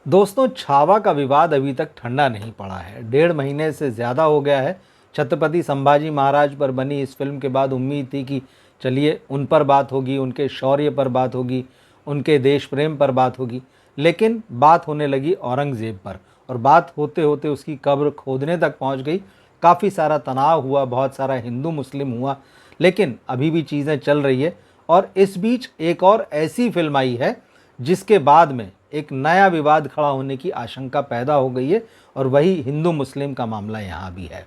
दोस्तों, छावा का विवाद अभी तक ठंडा नहीं पड़ा है। 1.5 महीने से ज़्यादा हो गया है। छत्रपति संभाजी महाराज पर बनी इस फिल्म के बाद उम्मीद थी कि चलिए उन पर बात होगी, उनके शौर्य पर बात होगी, उनके देश प्रेम पर बात होगी। लेकिन बात होने लगी औरंगज़ेब पर, और बात होते होते उसकी कब्र खोदने तक पहुंच गई। काफ़ी सारा तनाव हुआ, बहुत सारा हिंदू मुस्लिम हुआ, लेकिन अभी भी चीज़ें चल रही है। और इस बीच एक और ऐसी फिल्म आई है जिसके बाद में एक नया विवाद खड़ा होने की आशंका पैदा हो गई है, और वही हिंदू मुस्लिम का मामला यहाँ भी है।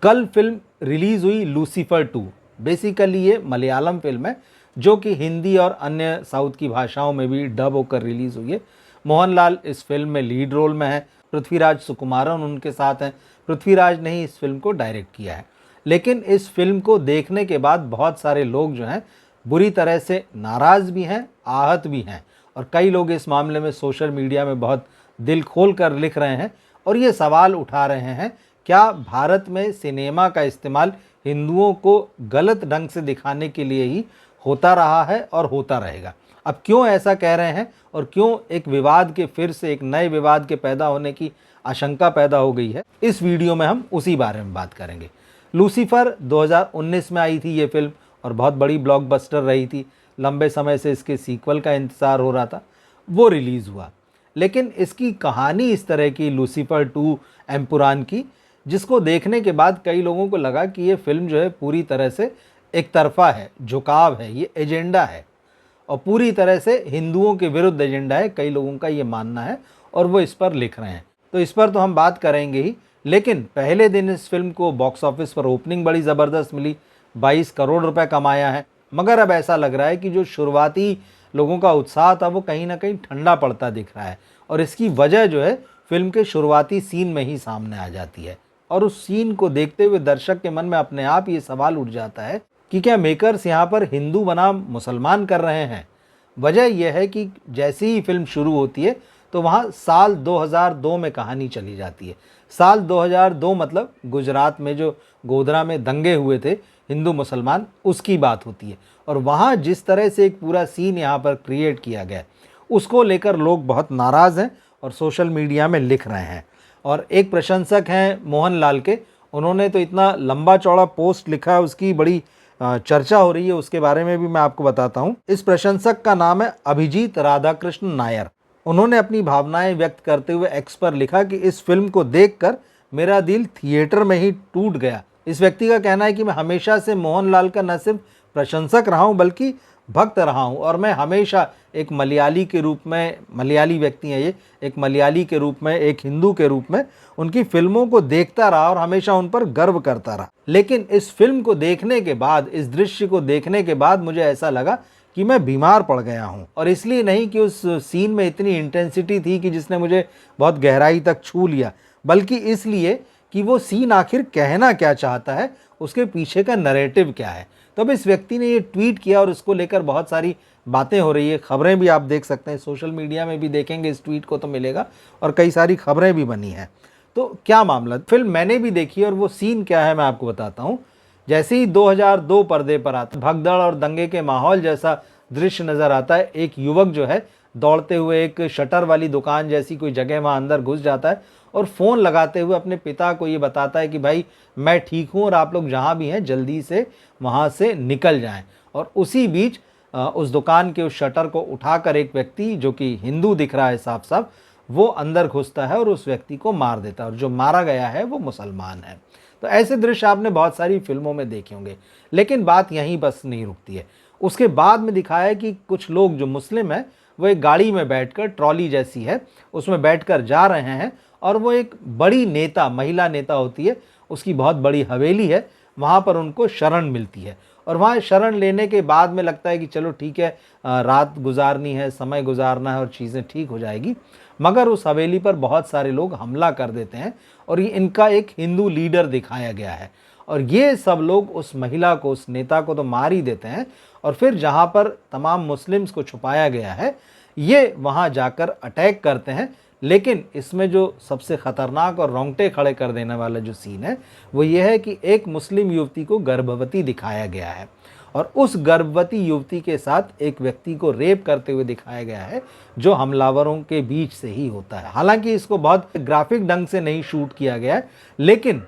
कल फिल्म रिलीज़ हुई लूसीफर 2। बेसिकली ये मलयालम फिल्म है जो कि हिंदी और अन्य साउथ की भाषाओं में भी डब होकर रिलीज़ हुई है। मोहनलाल इस फिल्म में लीड रोल में है, पृथ्वीराज सुकुमारन उनके साथ हैं। पृथ्वीराज ने ही इस फिल्म को डायरेक्ट किया है। लेकिन इस फिल्म को देखने के बाद बहुत सारे लोग जो हैं बुरी तरह से नाराज़ भी हैं, आहत भी हैं, और कई लोग इस मामले में सोशल मीडिया में बहुत दिल खोल कर लिख रहे हैं और ये सवाल उठा रहे हैं, क्या भारत में सिनेमा का इस्तेमाल हिंदुओं को गलत ढंग से दिखाने के लिए ही होता रहा है और होता रहेगा? अब क्यों ऐसा कह रहे हैं और क्यों एक विवाद के फिर से एक नए विवाद के पैदा होने की आशंका पैदा हो गई है, इस वीडियो में हम उसी बारे में बात करेंगे। लूसीफर 2019 में आई थी ये फिल्म और बहुत बड़ी ब्लॉकबस्टर रही थी। लंबे समय से इसके सीक्वल का इंतज़ार हो रहा था, वो रिलीज़ हुआ। लेकिन इसकी कहानी इस तरह की लूसीफर 2 एम्पुरान की, जिसको देखने के बाद कई लोगों को लगा कि ये फिल्म जो है पूरी तरह से एक तरफा है, झुकाव है, ये एजेंडा है और पूरी तरह से हिंदुओं के विरुद्ध एजेंडा है। कई लोगों का ये मानना है और वो इस पर लिख रहे हैं, तो इस पर तो हम बात करेंगे ही। लेकिन पहले दिन इस फिल्म को बॉक्स ऑफिस पर ओपनिंग बड़ी ज़बरदस्त मिली, 22 करोड़ रुपए कमाया है। मगर अब ऐसा लग रहा है कि जो शुरुआती लोगों का उत्साह था वो कहीं ना कहीं ठंडा पड़ता दिख रहा है, और इसकी वजह जो है फिल्म के शुरुआती सीन में ही सामने आ जाती है। और उस सीन को देखते हुए दर्शक के मन में अपने आप ये सवाल उठ जाता है कि क्या मेकर्स यहाँ पर हिंदू बनाम मुसलमान कर रहे हैं। वजह यह है कि जैसे ही फिल्म शुरू होती है तो वहाँ साल 2002 में कहानी चली जाती है। साल 2002 मतलब गुजरात में जो गोधरा में दंगे हुए थे हिंदू मुसलमान, उसकी बात होती है। और वहाँ जिस तरह से एक पूरा सीन यहाँ पर क्रिएट किया गया, उसको लेकर लोग बहुत नाराज़ हैं और सोशल मीडिया में लिख रहे हैं। और एक प्रशंसक हैं मोहनलाल के, उन्होंने तो इतना लंबा चौड़ा पोस्ट लिखा है, उसकी बड़ी चर्चा हो रही है, उसके बारे में भी मैं आपको बताता हूँ। इस प्रशंसक का नाम है अभिजीत राधाकृष्ण नायर। उन्होंने अपनी भावनाएं व्यक्त करते हुए एक्स पर लिखा कि इस फिल्म को देखकर मेरा दिल थिएटर में ही टूट गया। इस व्यक्ति का कहना है कि मैं हमेशा से मोहनलाल का न सिर्फ प्रशंसक रहा हूं बल्कि भक्त रहा हूं, और मैं हमेशा एक मलयाली के रूप में, मलयाली व्यक्ति हैं ये, एक मलयाली के रूप में, एक हिंदू के रूप में उनकी फिल्मों को देखता रहा और हमेशा उन पर गर्व करता रहा। लेकिन इस फिल्म को देखने के बाद, इस दृश्य को देखने के बाद मुझे ऐसा लगा कि मैं बीमार पड़ गया हूं। और इसलिए नहीं कि उस सीन में इतनी इंटेंसिटी थी कि जिसने मुझे बहुत गहराई तक छू लिया, बल्कि इसलिए कि वो सीन आखिर कहना क्या चाहता है, उसके पीछे का नैरेटिव क्या है। तो अब इस व्यक्ति ने ये ट्वीट किया और इसको लेकर बहुत सारी बातें हो रही है, खबरें भी आप देख सकते हैं, सोशल मीडिया में भी देखेंगे इस ट्वीट को तो मिलेगा, और कई सारी खबरें भी बनी हैं। तो क्या मामला, फिल्म मैंने भी देखी और वो सीन क्या है मैं आपको बताता हूँ। जैसे ही 2002 पर्दे पर आता, भगदड़ और दंगे के माहौल जैसा दृश्य नज़र आता है। एक युवक जो है दौड़ते हुए एक शटर वाली दुकान जैसी कोई जगह वहाँ अंदर घुस जाता है और फ़ोन लगाते हुए अपने पिता को ये बताता है कि भाई मैं ठीक हूँ और आप लोग जहाँ भी हैं जल्दी से वहाँ से निकल जाएं। और उसी बीच उस दुकान के उस शटर को उठाकर एक व्यक्ति जो कि हिंदू दिख रहा है साफ साफ, वो अंदर घुसता है और उस व्यक्ति को मार देता है, और जो मारा गया है वो मुसलमान है। तो ऐसे दृश्य आपने बहुत सारी फिल्मों में देखे होंगे। लेकिन बात यहीं बस नहीं रुकती है। उसके बाद में दिखाया है कि कुछ लोग जो मुस्लिम हैं वो एक गाड़ी में बैठकर, ट्रॉली जैसी है उसमें बैठकर जा रहे हैं, और वो एक बड़ी नेता, महिला नेता होती है, उसकी बहुत बड़ी हवेली है, वहाँ पर उनको शरण मिलती है। और वहाँ शरण लेने के बाद में लगता है कि चलो ठीक है, रात गुजारनी है, समय गुजारना है और चीज़ें ठीक हो जाएगी। मगर उस हवेली पर बहुत सारे लोग हमला कर देते हैं और ये इनका एक हिंदू लीडर दिखाया गया है, और ये सब लोग उस महिला को, उस नेता को तो मार ही देते हैं। और फिर जहाँ पर तमाम मुस्लिम्स को छुपाया गया है, ये वहाँ जाकर अटैक करते हैं। लेकिन इसमें जो सबसे ख़तरनाक और रोंगटे खड़े कर देने वाला जो सीन है वो ये है कि एक मुस्लिम युवती को गर्भवती दिखाया गया है, और उस गर्भवती युवती के साथ एक व्यक्ति को रेप करते हुए दिखाया गया है जो हमलावरों के बीच से ही होता है। हालांकि इसको बहुत ग्राफिक ढंग से नहीं शूट किया गया है, लेकिन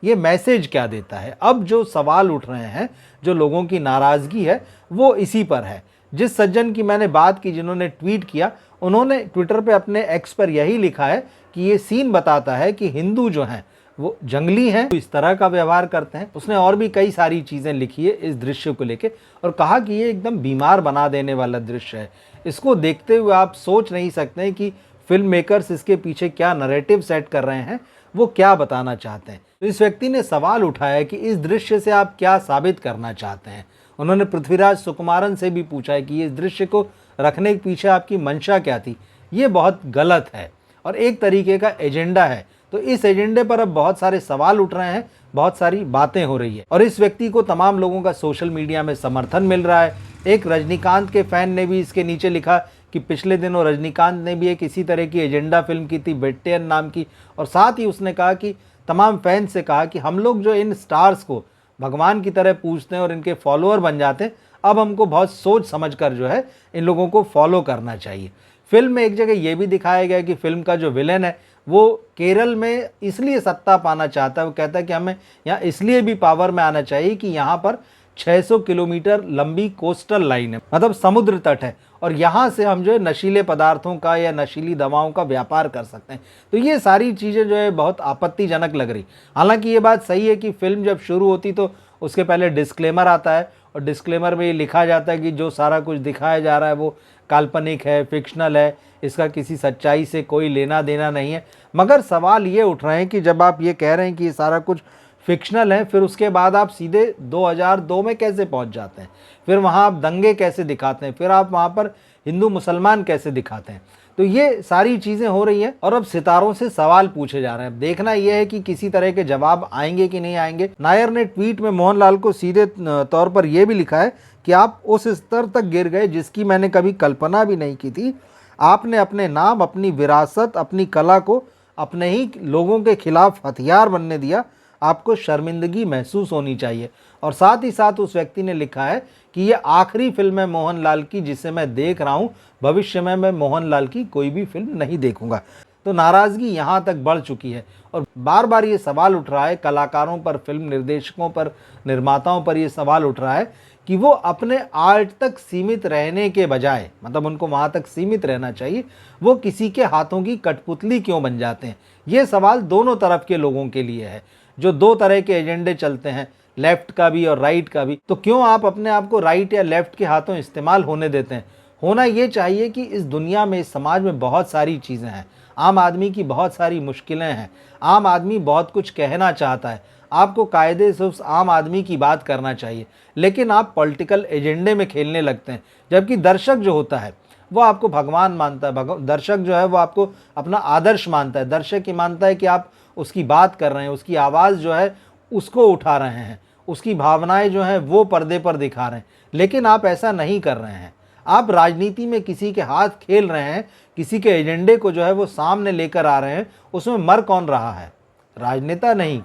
ये मैसेज क्या देता है। अब जो सवाल उठ रहे हैं, जो लोगों की नाराज़गी है, वो इसी पर है। जिस सज्जन की मैंने बात की, जिन्होंने ट्वीट किया, उन्होंने ट्विटर पे अपने एक्स पर यही लिखा है कि ये सीन बताता है कि हिंदू जो हैं वो जंगली हैं, इस तरह का व्यवहार करते हैं। उसने और भी कई सारी चीज़ें लिखी है इस दृश्य को लेके और कहा कि ये एकदम बीमार बना देने वाला दृश्य है। इसको देखते हुए आप सोच नहीं सकते कि फिल्म मेकर्स इसके पीछे क्या नैरेटिव सेट कर रहे हैं, वो क्या बताना चाहते हैं। तो इस व्यक्ति ने सवाल उठाया कि इस दृश्य से आप क्या साबित करना चाहते हैं। उन्होंने पृथ्वीराज सुकुमारन से भी पूछा है कि इस दृश्य को रखने के पीछे आपकी मंशा क्या थी। ये बहुत गलत है और एक तरीके का एजेंडा है। तो इस एजेंडे पर अब बहुत सारे सवाल उठ रहे हैं, बहुत सारी बातें हो रही है और इस व्यक्ति को तमाम लोगों का सोशल मीडिया में समर्थन मिल रहा है। एक रजनीकांत के फैन ने भी इसके नीचे लिखा कि पिछले दिनों रजनीकांत ने भी एक इसी तरह की एजेंडा फिल्म की थी, बेट्टेन नाम की, और साथ ही उसने कहा कि तमाम फैन से कहा कि हम लोग जो इन स्टार्स को भगवान की तरह पूजते हैं और इनके फॉलोअर बन जाते हैं, अब हमको बहुत सोच समझ कर जो है इन लोगों को फॉलो करना चाहिए। फिल्म में एक जगह ये भी दिखाया गया कि फिल्म का जो विलेन है वो केरल में इसलिए सत्ता पाना चाहता है। वो कहता है कि हमें यहाँ इसलिए भी पावर में आना चाहिए कि यहाँ पर 600 किलोमीटर लंबी कोस्टल लाइन है, मतलब समुद्र तट है, और यहाँ से हम जो है नशीले पदार्थों का या नशीली दवाओं का व्यापार कर सकते हैं। तो ये सारी चीज़ें जो है बहुत आपत्तिजनक लग रही। हालांकि ये बात सही है कि फिल्म जब शुरू होती तो उसके पहले डिस्क्लेमर आता है और डिस्क्लेमर में ये लिखा जाता है कि जो सारा कुछ दिखाया जा रहा है वो काल्पनिक है, फिक्शनल है, इसका किसी सच्चाई से कोई लेना देना नहीं है। मगर सवाल ये उठ रहे हैं कि जब आप ये कह रहे हैं कि ये सारा कुछ फिक्शनल है, फिर उसके बाद आप सीधे 2002 में कैसे पहुंच जाते हैं, फिर वहाँ आप दंगे कैसे दिखाते हैं, फिर आप वहाँ पर हिंदू मुसलमान कैसे दिखाते हैं। तो ये सारी चीज़ें हो रही हैं और अब सितारों से सवाल पूछे जा रहे हैं। देखना यह है कि किसी तरह के जवाब आएंगे कि नहीं आएंगे। नायर ने ट्वीट में मोहनलाल को सीधे तौर पर यह भी लिखा है कि आप उस स्तर तक गिर गए जिसकी मैंने कभी कल्पना भी नहीं की थी। आपने अपने नाम, अपनी विरासत, अपनी कला को अपने ही लोगों के खिलाफ हथियार बनने दिया। आपको शर्मिंदगी महसूस होनी चाहिए। और साथ ही साथ उस व्यक्ति ने लिखा है कि ये आखिरी फिल्म है मोहनलाल की जिसे मैं देख रहा हूँ, भविष्य में मैं मोहनलाल की कोई भी फिल्म नहीं देखूंगा। तो नाराज़गी यहाँ तक बढ़ चुकी है और बार बार ये सवाल उठ रहा है, कलाकारों पर, फिल्म निर्देशकों पर, निर्माताओं पर ये सवाल उठ रहा है कि वो अपने आर्ट तक सीमित रहने के बजाय, मतलब उनको वहाँ तक सीमित रहना चाहिए, वो किसी के हाथों की कठपुतली क्यों बन जाते हैं। ये सवाल दोनों तरफ के लोगों के लिए है, जो दो तरह के एजेंडे चलते हैं, लेफ्ट का भी और राइट का भी। तो क्यों आप अपने आप को राइट या लेफ्ट के हाथों इस्तेमाल होने देते हैं। होना ये चाहिए कि इस दुनिया में, इस समाज में बहुत सारी चीज़ें हैं, आम आदमी की बहुत सारी मुश्किलें हैं, आम आदमी बहुत कुछ कहना चाहता है, आपको कायदे से उस आम आदमी की बात करना चाहिए, लेकिन आप पॉलिटिकल एजेंडे में खेलने लगते हैं। जबकि दर्शक जो होता है वो आपको भगवान मानता है, दर्शक जो है वो आपको अपना आदर्श मानता है। दर्शक ये मानता है कि आप उसकी बात कर रहे हैं, उसकी आवाज़ जो है उसको उठा रहे हैं, उसकी भावनाएं जो हैं वो पर्दे पर दिखा रहे हैं। लेकिन आप ऐसा नहीं कर रहे हैं। आप राजनीति में किसी के हाथ खेल रहे हैं, किसी के एजेंडे को जो है वो सामने लेकर आ रहे हैं। उसमें मर कौन रहा है? राजनेता नहीं,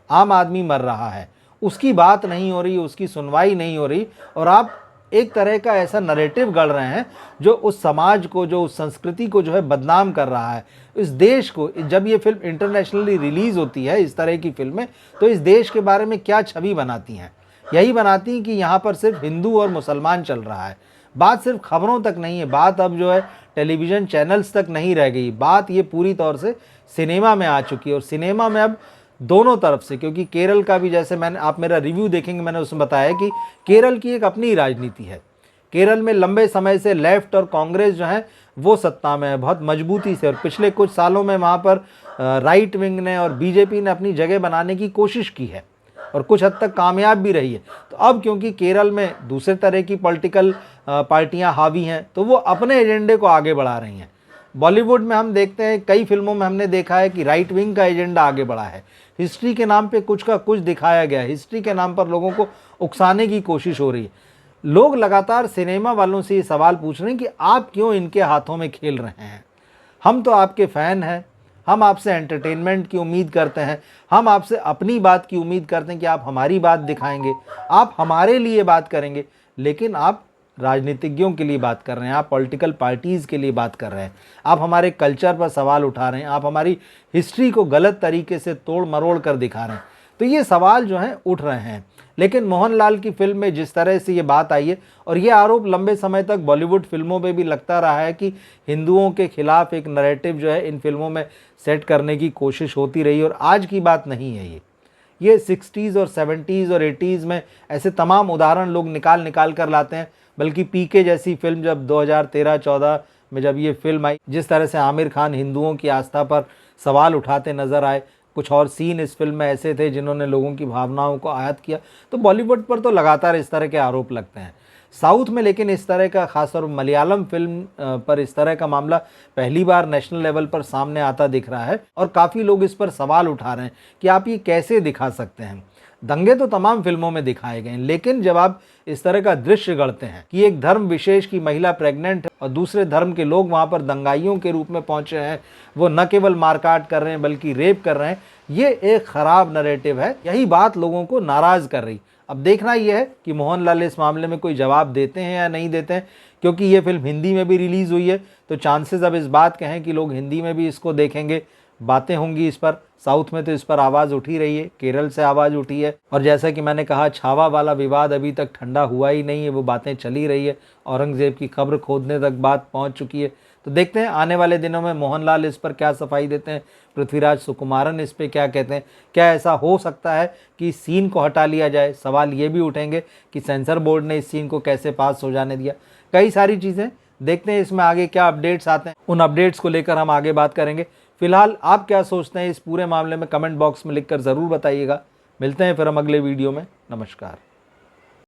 आम आदमी मर रहा है। उसकी बात नहीं हो रही, उसकी सुनवाई नहीं हो रही, और आप एक तरह का ऐसा नैरेटिव गढ़ रहे हैं जो उस समाज को, जो उस संस्कृति को जो है बदनाम कर रहा है। इस देश को, जब ये फिल्म इंटरनेशनली रिलीज़ होती है, इस तरह की फिल्में, तो इस देश के बारे में क्या छवि बनाती हैं? यही बनाती हैं कि यहाँ पर सिर्फ हिंदू और मुसलमान चल रहा है। बात सिर्फ खबरों तक नहीं है, बात अब जो है टेलीविज़न चैनल्स तक नहीं रह गई, बात ये पूरी तौर से सिनेमा में आ चुकी है। और सिनेमा में अब दोनों तरफ से, क्योंकि केरल का भी, जैसे मैंने, आप मेरा रिव्यू देखेंगे, मैंने उसमें बताया कि केरल की एक अपनी राजनीति है। केरल में लंबे समय से लेफ्ट और कांग्रेस जो है वो सत्ता में है बहुत मजबूती से, और पिछले कुछ सालों में वहाँ पर राइट विंग ने और बीजेपी ने अपनी जगह बनाने की कोशिश की है और कुछ हद तक कामयाब भी रही है। तो अब क्योंकि केरल में दूसरे तरह की पॉलिटिकल पार्टियां हावी हैं, तो वो अपने एजेंडे को आगे बढ़ा रही हैं। बॉलीवुड में हम देखते हैं, कई फिल्मों में हमने देखा है कि राइट विंग का एजेंडा आगे बढ़ा है। हिस्ट्री के नाम पे कुछ का कुछ दिखाया गया है, हिस्ट्री के नाम पर लोगों को उकसाने की कोशिश हो रही है। लोग लगातार सिनेमा वालों से ये सवाल पूछ रहे हैं कि आप क्यों इनके हाथों में खेल रहे हैं। हम तो आपके फ़ैन हैं, हम आपसे एंटरटेनमेंट की उम्मीद करते हैं, हम आपसे अपनी बात की उम्मीद करते हैं कि आप हमारी बात दिखाएंगे, आप हमारे लिए बात करेंगे, लेकिन आप राजनीतिज्ञों के लिए बात कर रहे हैं, आप पॉलिटिकल पार्टीज़ के लिए बात कर रहे हैं, आप हमारे कल्चर पर सवाल उठा रहे हैं, आप हमारी हिस्ट्री को गलत तरीके से तोड़ मरोड़ कर दिखा रहे हैं। तो ये सवाल जो हैं उठ रहे हैं। लेकिन मोहनलाल की फिल्म में जिस तरह से ये बात आई है, और ये आरोप लंबे समय तक बॉलीवुड फिल्मों में भी लगता रहा है कि हिंदुओं के खिलाफ एक नैरेटिव जो है इन फिल्मों में सेट करने की कोशिश होती रही, और आज की बात नहीं है ये 60s और 70s और 80s में ऐसे तमाम उदाहरण लोग निकाल कर लाते हैं। बल्कि पीके जैसी फिल्म जब 2013-14 में जब ये फिल्म आई, जिस तरह से आमिर खान हिंदुओं की आस्था पर सवाल उठाते नज़र आए, कुछ और सीन इस फिल्म में ऐसे थे जिन्होंने लोगों की भावनाओं को आहत किया। तो बॉलीवुड पर तो लगातार इस तरह के आरोप लगते हैं। साउथ में लेकिन इस तरह का, खासतौर मलयालम फिल्म पर इस तरह का मामला पहली बार नेशनल लेवल पर सामने आता दिख रहा है, और काफ़ी लोग इस पर सवाल उठा रहे हैं कि आप ये कैसे दिखा सकते हैं। दंगे तो तमाम फिल्मों में दिखाए गए हैं, लेकिन जब आप इस तरह का दृश्य गढ़ते हैं कि एक धर्म विशेष की महिला प्रेग्नेंट है और दूसरे धर्म के लोग वहाँ पर दंगाइयों के रूप में पहुँचे हैं, वो न केवल मारकाट कर रहे हैं बल्कि रेप कर रहे हैं, ये एक ख़राब नैरेटिव है। यही बात लोगों को नाराज़ कर रही। अब देखना यह है कि मोहनलाल इस मामले में कोई जवाब देते हैं या नहीं देते हैं, क्योंकि ये फिल्म हिंदी में भी रिलीज़ हुई है, तो चांसेस अब इस बात के हैं कि लोग हिंदी में भी इसको देखेंगे, बातें होंगी इस पर। साउथ में तो इस पर आवाज़ उठी रही है, केरल से आवाज़ उठी है, और जैसा कि मैंने कहा, छावा वाला विवाद अभी तक ठंडा हुआ ही नहीं है, वो बातें चली रही है, औरंगज़ेब की कब्र खोदने तक बात पहुंच चुकी है। तो देखते हैं आने वाले दिनों में मोहनलाल इस पर क्या सफाई देते हैं, पृथ्वीराज सुकुमारन इस पर क्या कहते हैं। क्या ऐसा हो सकता है कि इस सीन को हटा लिया जाए? सवाल ये भी उठेंगे कि सेंसर बोर्ड ने इस सीन को कैसे पास हो जाने दिया। कई सारी चीज़ें, देखते हैं इसमें आगे क्या अपडेट्स आते हैं, उन अपडेट्स को लेकर हम आगे बात करेंगे। फिलहाल आप क्या सोचते हैं इस पूरे मामले में, कमेंट बॉक्स में लिखकर ज़रूर बताइएगा। मिलते हैं फिर हम अगले वीडियो में। नमस्कार।